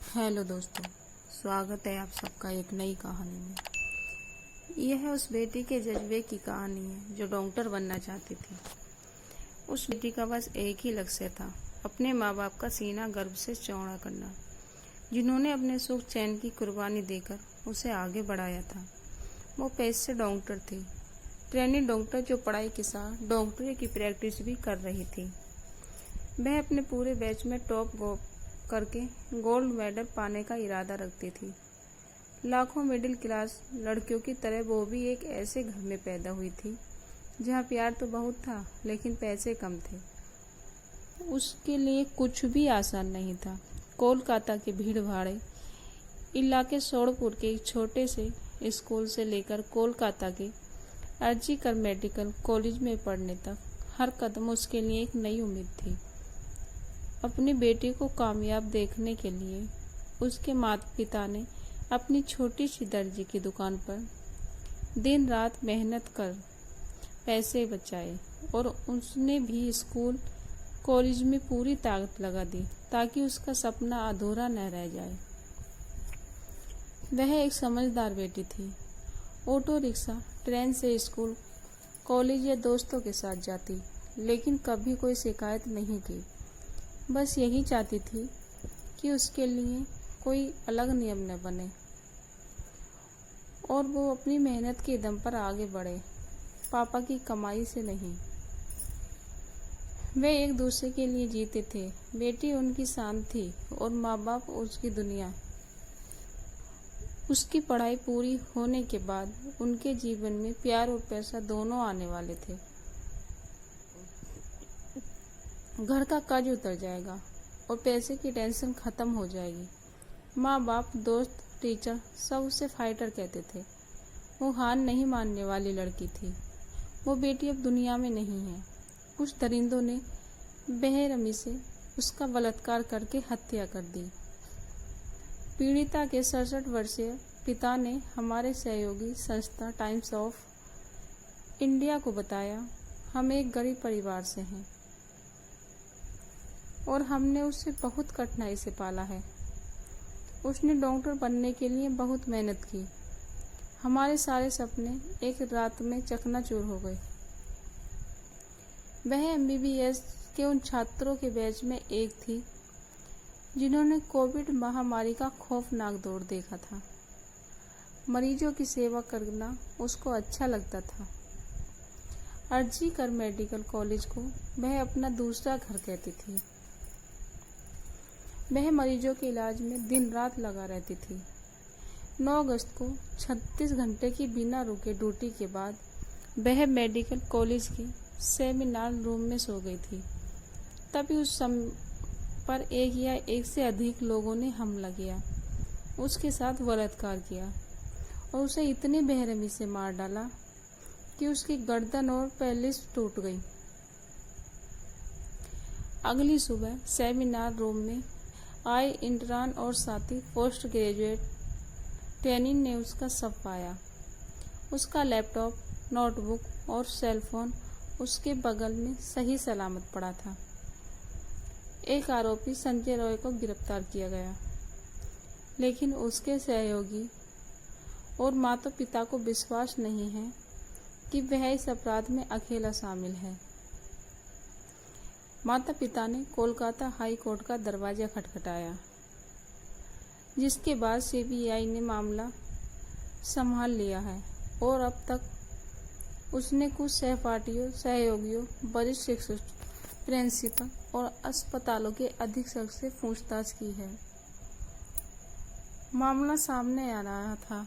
Hello दोस्तों, स्वागत है आप सबका एक नई कहानी में। यह उस बेटी के जज्बे की कहानी है जो डॉक्टर बनना चाहती थी। उस बेटी का बस एक ही लक्ष्य था, अपने माँ बाप का सीना गर्व से चौड़ा करना, जिन्होंने अपने सुख चैन की कुर्बानी देकर उसे आगे बढ़ाया था। वो पेशे से डॉक्टर थी, ट्रेनी डॉक्टर जो पढ़ाई के साथ डॉक्टरी की प्रैक्टिस भी कर रही थी। वह अपने पूरे बैच में टॉप करके गोल्ड मेडल पाने का इरादा रखती थी। लाखों मिडिल क्लास लड़कियों की तरह वो भी एक ऐसे घर में पैदा हुई थी जहाँ प्यार तो बहुत था लेकिन पैसे कम थे। उसके लिए कुछ भी आसान नहीं था। कोलकाता के भीड़ भाड़े इलाके सोड़पुर के एक छोटे से स्कूल से लेकर कोलकाता के अर्जीकर मेडिकल कॉलेज में पढ़ने तक हर कदम उसके लिए एक नई उम्मीद थी। अपनी बेटी को कामयाब देखने के लिए उसके माता पिता ने अपनी छोटी सी दर्जी की दुकान पर दिन रात मेहनत कर पैसे बचाए और उसने भी स्कूल कॉलेज में पूरी ताकत लगा दी ताकि उसका सपना अधूरा न रह जाए। वह एक समझदार बेटी थी। ऑटो रिक्शा, ट्रेन से स्कूल कॉलेज या दोस्तों के साथ जाती, लेकिन कभी कोई शिकायत नहीं की। बस यही चाहती थी कि उसके लिए कोई अलग नियम न बने और वो अपनी मेहनत के दम पर आगे बढ़े, पापा की कमाई से नहीं। वे एक दूसरे के लिए जीते थे। बेटी उनकी शान थी और माँ बाप उसकी दुनिया। उसकी पढ़ाई पूरी होने के बाद उनके जीवन में प्यार और पैसा दोनों आने वाले थे। घर का कर्ज उतर जाएगा और पैसे की टेंशन खत्म हो जाएगी। माँ बाप, दोस्त, टीचर सब उसे फाइटर कहते थे। वो हार नहीं मानने वाली लड़की थी। वो बेटी अब दुनिया में नहीं है। कुछ दरिंदों ने बेरहमी से उसका बलात्कार करके हत्या कर दी। पीड़िता के 67 वर्षीय पिता ने हमारे सहयोगी संस्था टाइम्स ऑफ इंडिया को बताया, हम एक गरीब परिवार से हैं और हमने उसे बहुत कठिनाई से पाला है। उसने डॉक्टर बनने के लिए बहुत मेहनत की। हमारे सारे सपने एक रात में चकनाचूर हो गए। वह MBBS के उन छात्रों के बैच में एक थी जिन्होंने कोविड महामारी का खौफनाक दौर देखा था। मरीजों की सेवा करना उसको अच्छा लगता था। अर्जीकर मेडिकल कॉलेज को वह अपना दूसरा घर कहती थी। वह मरीजों के इलाज में दिन रात लगा रहती थी। 9 अगस्त को 36 घंटे की बिना रुके ड्यूटी के बाद वह मेडिकल कॉलेज के सेमिनार रूम में सो गई थी। तभी उस समय पर एक या एक से अधिक लोगों ने हमला किया, उसके साथ बलात्कार किया और उसे इतनी बेरहमी से मार डाला कि उसकी गर्दन और पेल्विस टूट गई। अगली सुबह सेमिनार रूम में आए इंटर्न और साथी पोस्ट ग्रेजुएट ट्रेनी ने उसका शव पाया। उसका लैपटॉप, नोटबुक और सेलफोन उसके बगल में सही सलामत पड़ा था। एक आरोपी संजय रॉय को गिरफ्तार किया गया, लेकिन उसके सहयोगी और माता पिता को विश्वास नहीं है कि वह इस अपराध में अकेला शामिल है। माता पिता ने कोलकाता हाई कोर्ट का दरवाजा खटखटाया, जिसके बाद CBI ने मामला संभाल लिया है और अब तक उसने कुछ सहपाठियों, सहयोगियों, वरिष्ठ शिक्षक, प्रिंसिपल और अस्पतालों के अधीक्षक से पूछताछ की है। मामला सामने आ रहा था